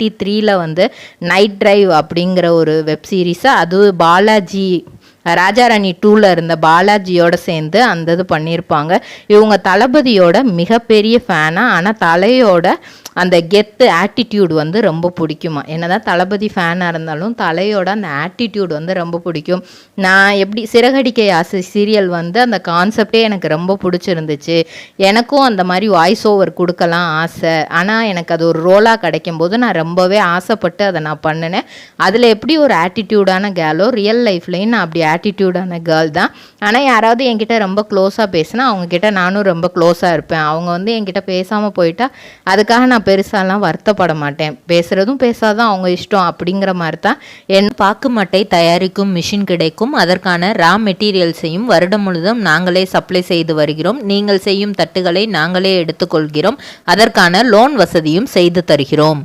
3ல் வந்து night drive அப்படிங்கிற ஒரு வெப் சீரிஸை, அது பாலாஜி ராஜாராணி 2ல் இருந்த பாலாஜியோட சேர்ந்து அந்த இது பண்ணியிருப்பாங்க. இவங்க தளபதியோட மிகப்பெரிய ஃபேனாக, ஆனால் தலையோட அந்த கெத்து ஆட்டிடியூட் வந்து ரொம்ப பிடிக்குமா. என்னதான் தளபதி ஃபேனாக இருந்தாலும் தலையோட அந்த ஆட்டிடியூட் வந்து ரொம்ப பிடிக்கும். நான் எப்படி சிறகடிக்கை ஆசை சீரியல் வந்து அந்த கான்செப்டே எனக்கு ரொம்ப பிடிச்சிருந்துச்சு. எனக்கும் அந்த மாதிரி வாய்ஸ் ஓவர் கொடுக்கலாம் ஆசை. ஆனால் எனக்கு அது ஒரு ரோலாக கிடைக்கும் போது நான் ரொம்பவே ஆசைப்பட்டு அதை நான் பண்ணினேன். அதில் எப்படி ஒரு ஆட்டிடியூடான கேர்ளோ ரியல் லைஃப்லேயும் நான் அப்படி ஆட்டிடியூடான கேர்ள் தான். ஆனால் யாராவது என்கிட்ட ரொம்ப க்ளோஸாக பேசினா அவங்கக்கிட்ட நானும் ரொம்ப க்ளோஸாக இருப்பேன். அவங்க வந்து என்கிட்ட பேசாமல் போயிட்டா அதுக்காக நான் பெருசாலாம் வருத்தப்பட மாட்டேன். பேசுகிறதும் பேசாதான் அவங்க இஷ்டம் அப்படிங்கிற மாதிரி தான். என் பாக்கு மட்டை தயாரிக்கும் மிஷின் கிடைக்கும். அதற்கான ரா மெட்டீரியல்ஸையும் வருடம் முழுதும் நாங்களே சப்ளை செய்து வருகிறோம். நீங்கள் செய்யும் தட்டுகளை நாங்களே எடுத்துக்கொள்கிறோம். அதற்கான லோன் வசதியும் செய்து தருகிறோம்.